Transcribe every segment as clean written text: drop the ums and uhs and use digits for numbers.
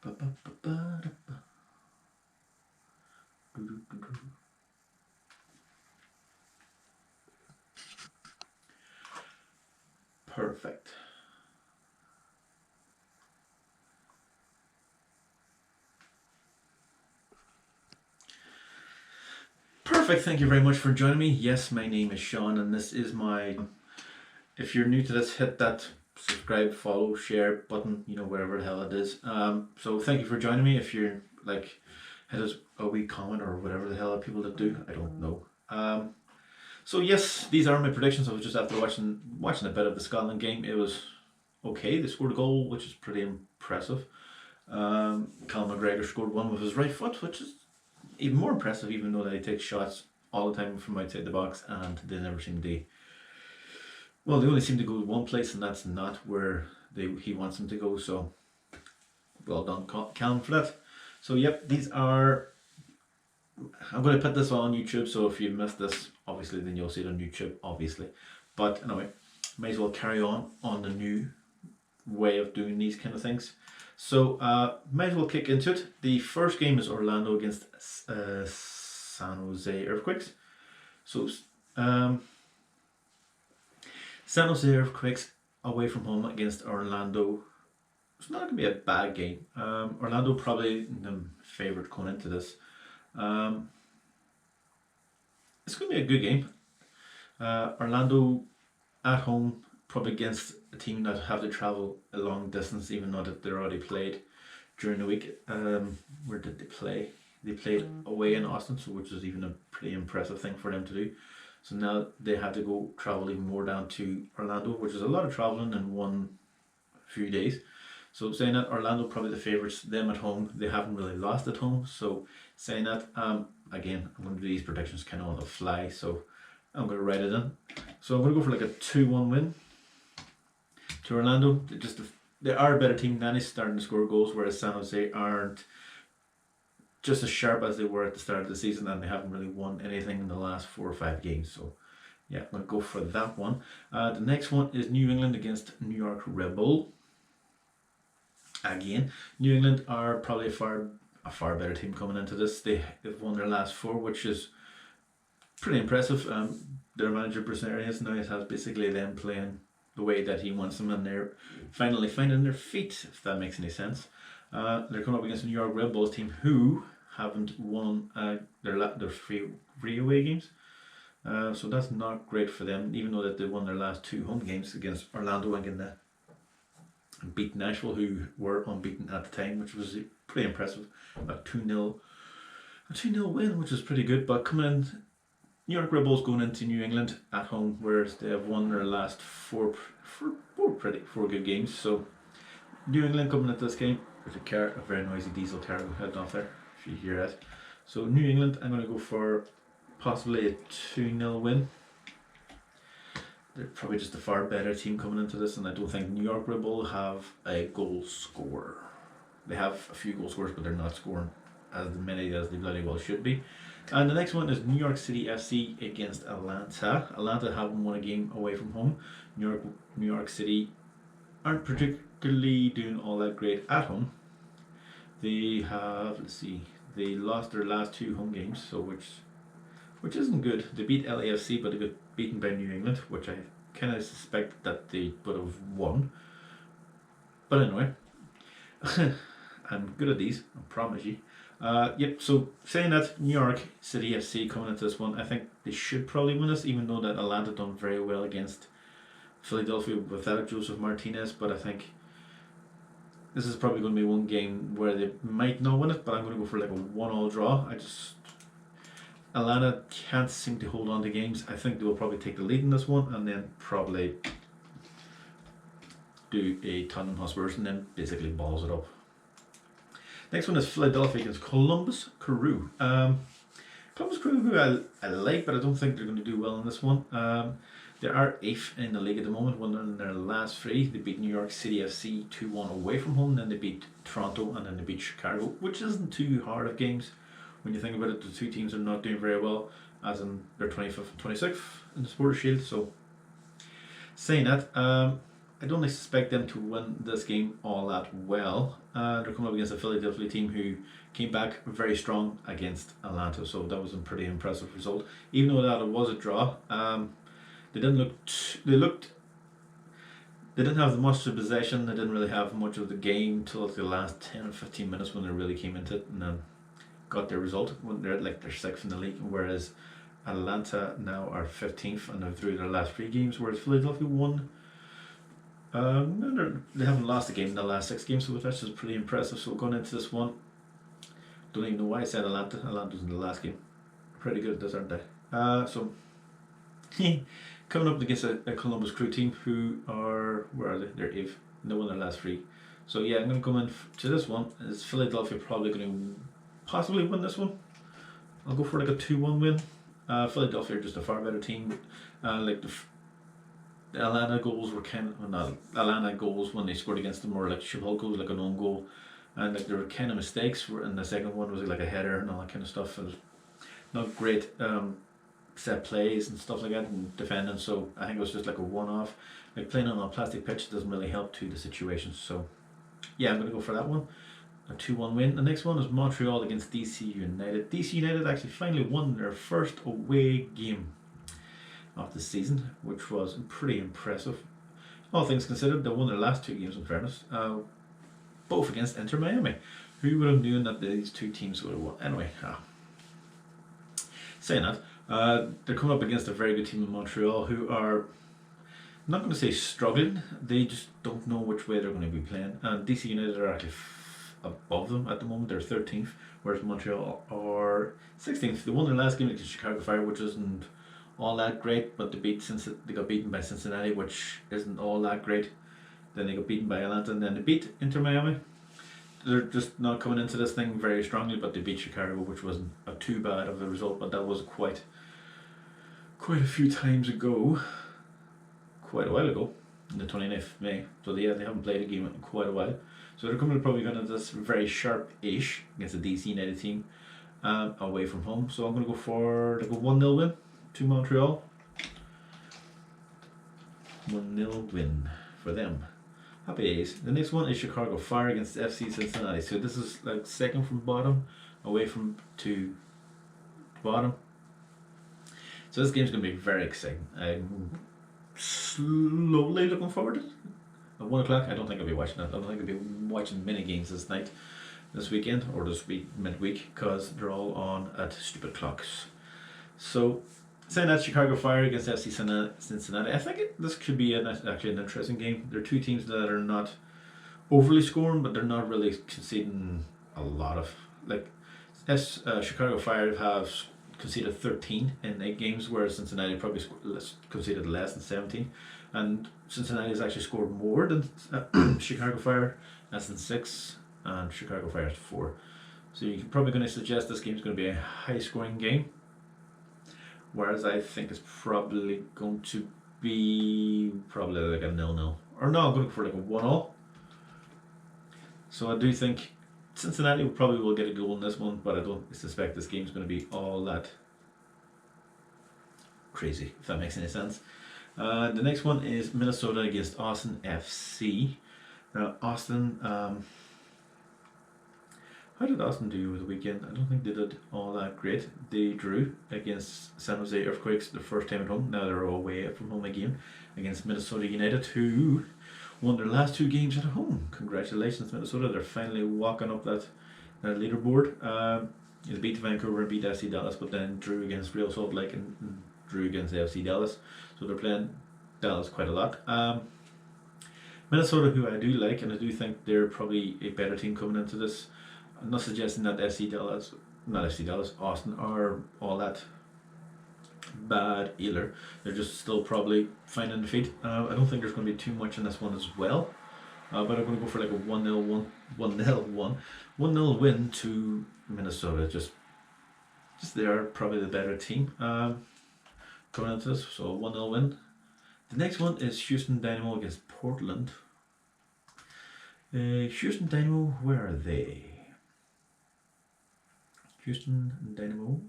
Perfect. Perfect. Thank you very much for joining me. Yes, my name is Sean, and this is my. If you're new to this, hit that subscribe, follow, share button. Wherever the hell it is. So thank you for joining me. If you're like, hit us a wee comment or whatever the hell are people that do. I don't know. So yes, these are my predictions. I was just after watching a bit of the Scotland game. It was okay. They scored a goal, which is pretty impressive. Callum McGregor scored one with his right foot, which is even more impressive, even though they take shots all the time from outside the box and they never seem to. Well, they only seem to go to one place, and that's not where he wants them to go. So, well done, Callum, for that. So, yep, these are. I'm going to put this on YouTube, so if you missed this, obviously, then you'll see it on YouTube, obviously. But anyway, may as well carry on the new way of doing these kind of things. So, might as well kick into it. The first game is Orlando against San Jose Earthquakes. So, San Jose Earthquakes away from home against Orlando. It's not going to be a bad game. Orlando probably the favourite going into this. It's going to be a good game. Orlando at home, probably against a team that have to travel a long distance, even though that they're already played during the week. Where did they play? They played away in Austin, so which is even a pretty impressive thing for them to do. So now they have to go travel even more down to Orlando, which is a lot of traveling in one few days. So saying that, Orlando probably the favourites, them at home. They haven't really lost at home. So saying that, again, I'm going to do these predictions kind of on the fly. So I'm going to write it in. So I'm going to go for like a 2-1 win to Orlando. They are a better team than they starting to score goals, whereas San Jose aren't just as sharp as they were at the start of the season, and they haven't really won anything in the last 4 or 5 games. So yeah, I'm going to go for that one. The next one is New England against New York Red Bull. Again, New England are probably a far better team coming into this. They've won their last 4, which is pretty impressive. Their manager Bruce Arians now has basically them playing the way that he wants them, and they're finally finding their feet, if that makes any sense. They're coming up against the New York Red Bulls team who haven't won their 3 away games. So that's not great for them, even though that they won their last 2 home games against Orlando and beat Nashville, who were unbeaten at the time, which was pretty impressive. A 2-0 win, which is pretty good. But coming in, New York Red Bulls going into New England at home, whereas they have won their last 4 good games. So New England coming into this game. There's a very noisy diesel car heading off there, if you hear that. So New England, I'm going to go for possibly a 2-0 win. They're probably just a far better team coming into this, and I don't think New York Red Bull have a goal scorer. They have a few goal scorers, but they're not scoring as many as they bloody well should be. And the next one is New York City FC against Atlanta. Atlanta haven't won a game away from home. New York City aren't particularly doing all that great at home. They have, they lost their last 2 home games, so which isn't good. They beat LAFC, but they got beaten by New England, which I kind of suspect that they would have won. But anyway, I'm good at these, I promise you. Yep, so saying that, New York City FC coming into this one, I think they should probably win this, even though that Atlanta done very well against Philadelphia without Joseph Martinez. But I think this is probably going to be one game where they might not win it, but I'm going to go for like a 1-1 draw. Atlanta can't seem to hold on to games. I think they will probably take the lead in this one, and then probably do a Tottenham Hotspurs and then basically balls it up. Next one is Philadelphia against Columbus Crew. Columbus Crew, who I like, but I don't think they're going to do well in this one. They are 8th in the league at the moment, won their last 3. They beat New York City FC 2-1 away from home, then they beat Toronto, and then they beat Chicago, which isn't too hard of games. When you think about it, the 2 teams are not doing very well, as in they're 25th and 26th in the Supporters' Shield. So, saying that, I don't expect them to win this game all that well. They're coming up against a Philadelphia team who came back very strong against Atlanta, so that was a pretty impressive result. Even though that it was a draw, they didn't look. They didn't have much of possession. They didn't really have much of the game till the last 10 or 15 minutes when they really came into it and then got their result. When they're like they're sixth in the league, whereas Atlanta now are 15th and they're through their last 3 games, whereas Philadelphia won. No, they haven't lost a game in the last 6 games, so that's just pretty impressive. So going into this one, don't even know why I said Atlanta. Atlanta's in the last game. Pretty good at this, aren't they? So coming up against a Columbus Crew team who are, where are they? They're 8th. They won their last 3. So yeah, I'm going to come in to this one. Is Philadelphia probably going to possibly win this one? I'll go for like a 2-1 win. Philadelphia are just a far better team. Like the Atlanta goals were kind of, well, not Atlanta goals when they scored against them were like Chabot goals, like an own goal, and like there were kind of mistakes. And the second one was like a header and all that kind of stuff. It was not great set plays and stuff like that and defending. So I think it was just like a one-off. Like playing on a plastic pitch doesn't really help to the situation. So yeah, I'm gonna go for that one. A 2-1 win. The next one is Montreal against DC United. DC United actually finally won their first away game of the season, which was pretty impressive. All things considered, they won their last 2 games in fairness, both against Inter Miami. Who would have known that these 2 teams would have won? Anyway, saying that, they're coming up against a very good team in Montreal who are, I'm not going to say struggling, they just don't know which way they're going to be playing. And DC United are actually above them at the moment. They're 13th, whereas Montreal are 16th. They won their last game against Chicago Fire, which isn't all that great, but they got beaten by Cincinnati, which isn't all that great. Then they got beaten by Atlanta, and then they beat Inter Miami. They're just not coming into this thing very strongly, but they beat Chicago, which wasn't too bad of a result, but that was quite a few times ago, quite a while ago, on the 29th of May. So yeah, they haven't played a game in quite a while. So they're probably going to this very sharp-ish against the DC United team away from home. So I'm going to go for like a 1-0 win to Montreal. 1-0 win for them. Happy days. The next one is Chicago Fire against FC Cincinnati. So this is like second from bottom, away from to bottom. So this game's going to be very exciting. I'm slowly looking forward to it. At 1 o'clock, I don't think I'll be watching that. I don't think I'll be watching mini games this weekend, or this week, midweek, because they're all on at stupid clocks. So, saying that, Chicago Fire against FC Cincinnati, I think this could be actually an interesting game. They're 2 teams that are not overly scoring, but they're not really conceding a lot of, like, Chicago Fire have conceded 13 in 8 games, whereas Cincinnati probably conceded less than 17. And Cincinnati has actually scored more than Chicago Fire. That's in 6, and Chicago Fire is 4. So you're probably going to suggest this game is going to be a high-scoring game, whereas I think it's probably going to be probably like a 0-0. Or no, I'm going for like a 1-0. So I do think Cincinnati probably will get a goal in this one, but I don't suspect this game is going to be all that crazy, if that makes any sense. The next one is Minnesota against Austin FC. Now Austin, how did Austin do over the weekend? I don't think they did all that great. They drew against San Jose Earthquakes the first time at home. Now they're away from home again against Minnesota United, who won their last 2 games at home. Congratulations, Minnesota! They're finally walking up that leaderboard. They beat Vancouver and beat FC Dallas, but then drew against Real Salt Lake and drew against FC Dallas. So they're playing Dallas quite a lot. Minnesota, who I do like, and I do think they're probably a better team coming into this. I'm not suggesting that Austin are all that bad either. They're just still probably finding the feet. I don't think there's going to be too much in this one as well. But I'm going to go for like a 1-0 win to Minnesota. Just they are probably the better team coming into this. So 1-0 win. The next one is Houston Dynamo against Portland. Houston Dynamo, where are they? Houston Dynamo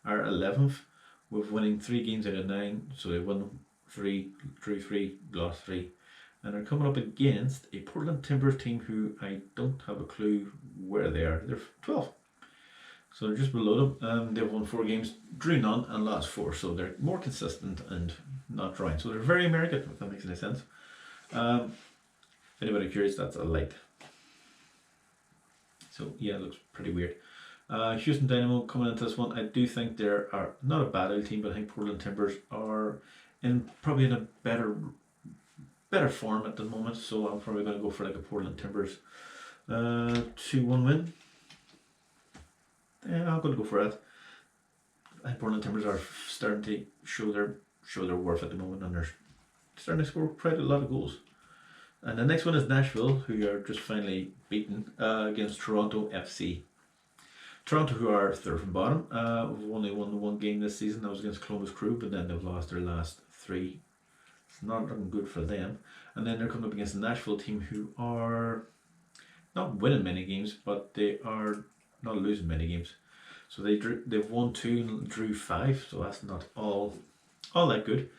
are 11th with winning 3 games out of 9. So they won 3, drew 3, lost 3. And they're coming up against a Portland Timbers team who I don't have a clue where they are. They're 12. So they're just below them. They've won 4 games, drew none, and lost 4. So they're more consistent and not drawing. So they're very American, if that makes any sense. If anybody curious, that's a light. So yeah, it looks pretty weird. Houston Dynamo coming into this one. I do think they are not a bad team, but I think Portland Timbers are probably in a better form at the moment. So I'm probably going to go for like a Portland Timbers 2-1 win. Yeah, I'm going to go for that. I think Portland Timbers are starting to show their worth at the moment, and they're starting to score quite a lot of goals. And the next one is Nashville, who are just finally beaten against Toronto FC. Toronto, who are third from bottom, have only won 1 game this season. That was against Columbus Crew, but then they've lost their last 3. It's not looking good for them. And then they're coming up against the Nashville team, who are not winning many games, but they are not losing many games. So they've won 2 and drew 5, so that's not all that good.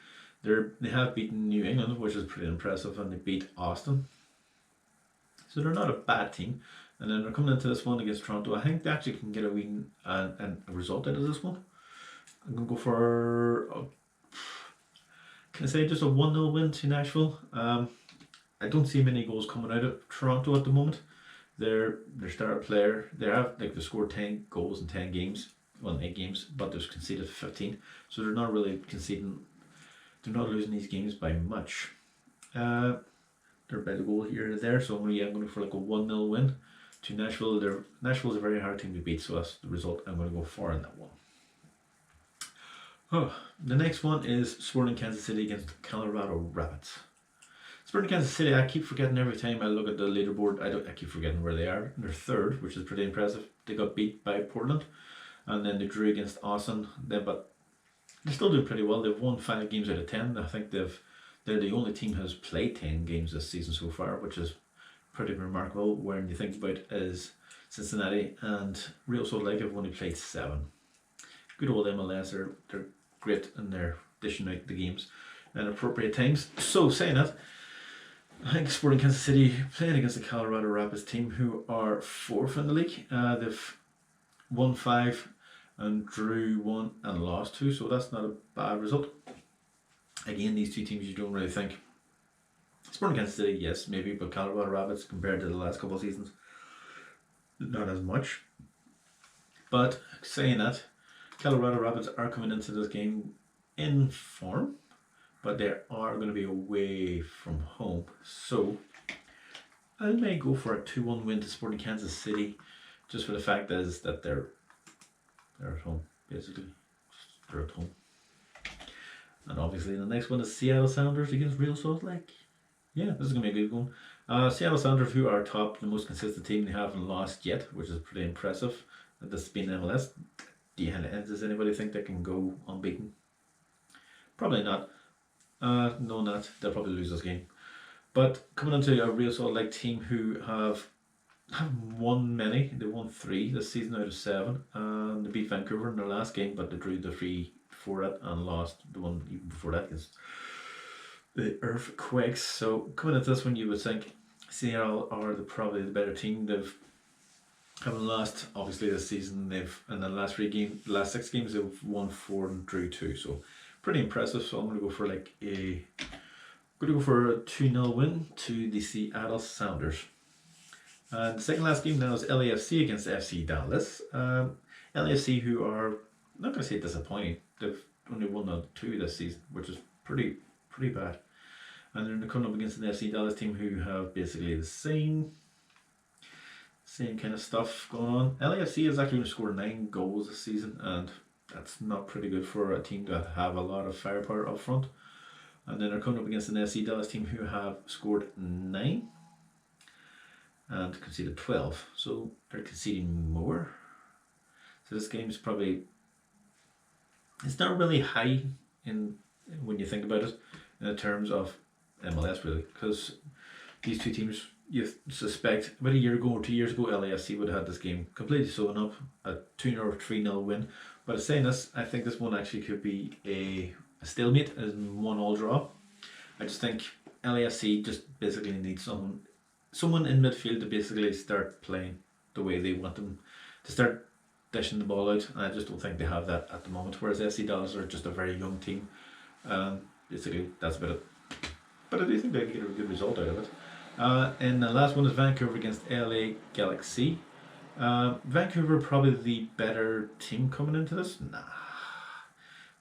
They have beaten New England, which is pretty impressive, and they beat Austin. So they're not a bad team. And then they're coming into this one against Toronto. I think they actually can get a win and a result out of this one. I'm going to go for, can I say just a 1-0 win to Nashville? I don't see many goals coming out of Toronto at the moment. Their star player, they scored 10 goals in 10 games, well, 8 games, but they've conceded 15. So they're not really conceding, they're not losing these games by much. They're about a goal here or there, so I'm going for like a 1-0 win to Nashville. Nashville's a very hard team to beat, so that's the result I'm going to go for in that one. The next one is Sporting Kansas City against Colorado Rapids. Sporting Kansas City, I keep forgetting every time I look at the leaderboard. I keep forgetting where they are. They're third, which is pretty impressive. They got beat by Portland, and then they drew against Austin. But they still do pretty well. They've won 5 games out of 10. I think they're the only team who has played 10 games this season so far, which is pretty remarkable when you think about is Cincinnati and Real Salt Lake have only played 7. Good old MLS, they're great and they're dishing out the games at appropriate times. So saying that, I think Sporting Kansas City playing against the Colorado Rapids team, who are 4th in the league. They've won 5 and drew 1 and lost 2, so that's not a bad result. Again, these 2 teams you don't really think. Sporting Kansas City, yes, maybe, but Colorado Rapids compared to the last couple of seasons, not as much. But saying that, Colorado Rapids are coming into this game in form, but they are going to be away from home. So I may go for a 2-1 win to Sporting Kansas City, just for the fact that they're at home, basically. They're at home. And obviously the next one is Seattle Sounders against Real Salt Lake. Yeah, this is going to be a good one. Seattle Sounders, who are top, the most consistent team, they haven't lost yet, which is pretty impressive. This has been MLS. Does anybody think they can go unbeaten? Probably not. No, not. They'll probably lose this game. But coming into a Real Salt Lake team who have won many. They won 3 this season out of 7. They beat Vancouver in their last game, but they drew the 3 before that and lost the one even before that against the Earthquakes. So coming into this one, you would think Seattle are probably the better team. They've haven't lost obviously this season. They've in the last 6 games they've won 4 and drew 2. So pretty impressive. So I'm going to go for a 2-0 win to the Seattle Sounders. And the second last game now is LAFC against FC Dallas. LAFC, who are not going to say disappointing. They've only won 2 this season, which is pretty bad. And then they're coming up against an FC Dallas team who have basically the same kind of stuff going on. LAFC has actually scored 9 goals this season, and that's not pretty good for a team that have a lot of firepower up front. And then they're coming up against an FC Dallas team who have scored 9 and conceded 12. So they're conceding more. So this game is probably, it's not really high in when you think about it in terms of MLS really, because these 2 teams, you suspect about a year ago or 2 years ago, LAFC would have had this game completely sewn up, a 2-0 or 3-0 win. But saying this, I think this one actually could be a stalemate, as in 1-1 draw. I just think LAFC just basically needs someone in midfield to basically start playing the way they want them to start dishing the ball out. And I just don't think they have that at the moment. Whereas FC Dallas are just a very young team. Basically, that's about it. But I do think they can get a good result out of it. And the last one is Vancouver against LA Galaxy. Vancouver probably the better team coming into this. Nah,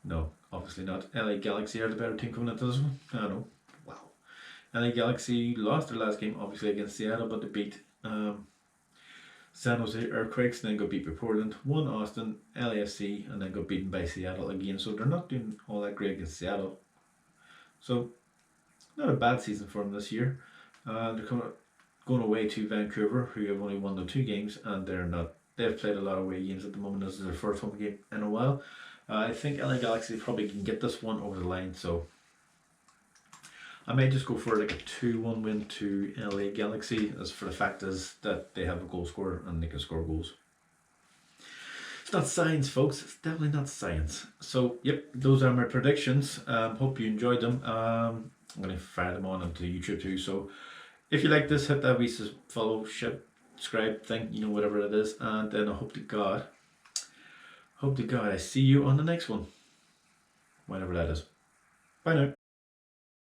no, obviously not. LA Galaxy are the better team coming into this one. I know. Wow. LA Galaxy lost their last game, obviously against Seattle, but they beat San Jose Earthquakes, and then got beat by Portland, won Austin, LAFC, and then got beaten by Seattle again. So they're not doing all that great against Seattle. So not a bad season for them this year. They're going away to Vancouver, who have only won their 2 games, and they've played a lot of away games at the moment. This is their first home game in a while. I think LA Galaxy probably can get this one over the line, so I may just go for like a 2-1 win to LA Galaxy, as for the fact is that they have a goal scorer and they can score goals. It's not science, folks. It's definitely not science. So, yep, those are my predictions. Hope you enjoyed them. I'm going to fire them on onto YouTube too. So, if you like this, hit that wee follow, subscribe thing, whatever it is. And then I hope to God, I see you on the next one. Whenever that is. Bye now.